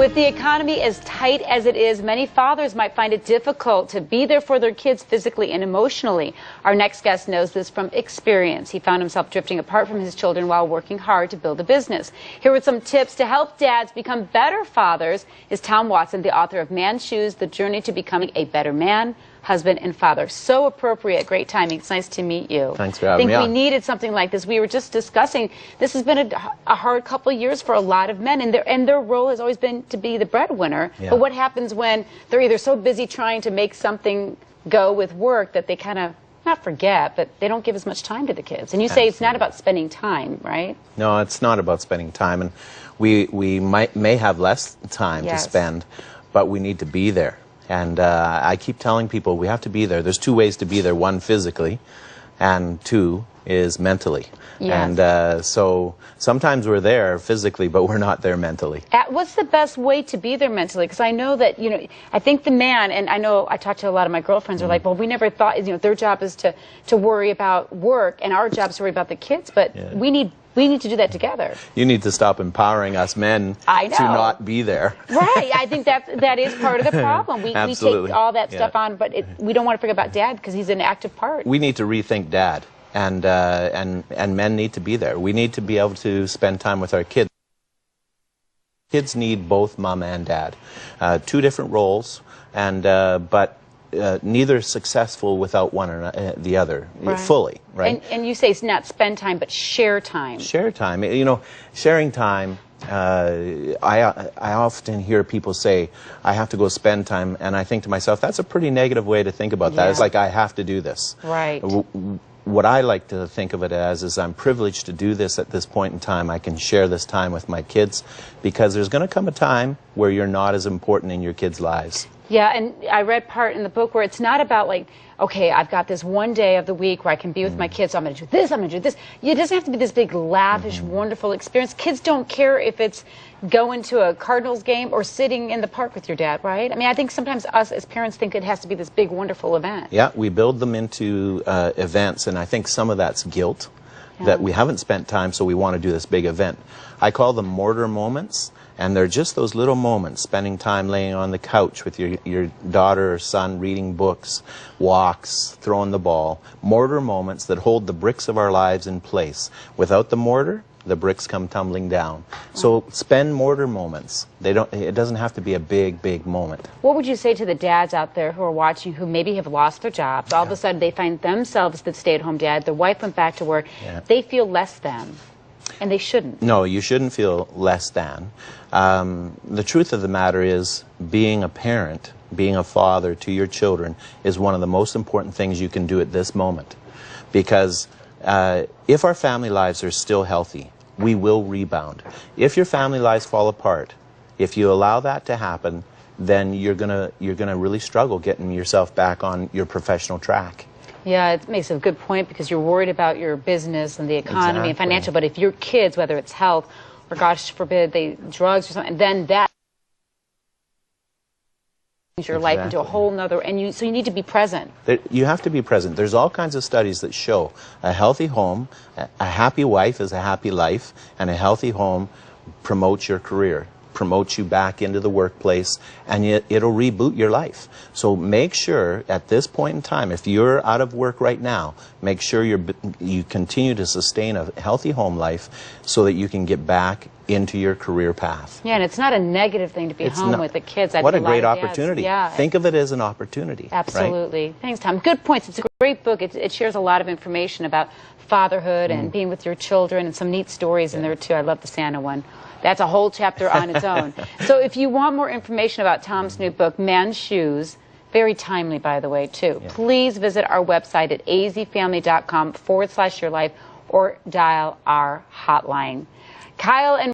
With the economy as tight as it is, many fathers might find it difficult to be there for their kids physically and emotionally. Our next guest knows this from experience. He found himself drifting apart from his children while working hard to build a business. Here with some tips to help dads become better fathers is Tom Watson, the author of Man's Shoes, The Journey to Becoming a Better Man, Husband, and Father. So appropriate. Great timing. It's nice to meet you. Thanks for having me on. I think we needed something like this. We were just discussing this has been a hard couple of years for a lot of men, and their role has always been to be the breadwinner. Yeah. But what happens when they're either so busy trying to make something go with work that they kind of not forget, but they don't give as much time to the kids? And you say it's not about spending time, right? No, it's not about spending time, and we may have less time to spend, but we need to be there. And I keep telling people we have to be there. There's two ways to be there. One, physically, and two is mentally. Yes. And so sometimes we're there physically, but we're not there mentally. What's the best way to be there mentally? Because I know that, you know, I think the man, and I know I talk to a lot of my girlfriends, are like, well, we never thought, you know, their job is to worry about work, and our job is to worry about the kids, but we need to do that together. You need to stop empowering us men to not be there. Right. I think that is part of the problem. We take all that stuff on, but we don't want to forget about Dad because he's an active part. We need to rethink Dad, and men need to be there. We need to be able to spend time with our kids. Kids need both Mom and Dad. Two different roles, and but neither successful without one or the other fully, right? And you say it's not spend time, but share time. Share time. You know, sharing time, I often hear people say, I have to go spend time, and I think to myself, that's a pretty negative way to think about that. It's like, I have to do this. Right. What I like to think of it as is I'm privileged to do this at this point in time. I can share this time with my kids, because there's going to come a time where you're not as important in your kids' lives. Yeah, and I read part in the book where it's not about like, okay, I've got this one day of the week where I can be with my kids, so I'm going to do this, I'm going to do this. It doesn't have to be this big, lavish, wonderful experience. Kids don't care if it's going to a Cardinals game or sitting in the park with your dad, right? I mean, I think sometimes us as parents think it has to be this big, wonderful event. Yeah, we build them into events, and I think some of that's guilt, that we haven't spent time, so we want to do this big event. I call them mortar moments. And they're just those little moments, spending time laying on the couch with your daughter or son, reading books, walks, throwing the ball. Mortar moments that hold the bricks of our lives in place. Without the mortar, the bricks come tumbling down. So spend mortar moments. It doesn't have to be a big, big moment. What would you say to the dads out there who are watching who maybe have lost their jobs? All of a sudden they find themselves the stay-at-home dad, their wife went back to work, they feel less than. And they shouldn't. No, you shouldn't feel less than. The truth of the matter is, being a parent, being a father to your children is one of the most important things you can do at this moment. Because if our family lives are still healthy, we will rebound. If your family lives fall apart, if you allow that to happen, then you're gonna really struggle getting yourself back on your professional track. Yeah, it makes a good point, because you're worried about your business and the economy and financial, but if your kids, whether it's health or, gosh forbid, drugs or something, then that changes your life into a whole nother, so you need to be present. You have to be present. There's all kinds of studies that show a healthy home, a happy wife is a happy life, and a healthy home promotes your career, promotes you back into the workplace, and it'll reboot your life. So make sure at this point in time, if you're out of work right now, make sure you continue to sustain a healthy home life so that you can get back into your career path. Yeah, and it's not a negative thing to be home with the kids. What a great opportunity. Think of it as an opportunity. Absolutely. Right? Thanks, Tom. Good points. It's a great book. It shares a lot of information about fatherhood and being with your children, and some neat stories in there too. I love the Santa one. That's a whole chapter on its own. So if you want more information about Tom's new book, Man's Shoes, very timely, by the way, too, please visit our website at azfamily.com/yourlife or dial our hotline. Kyle and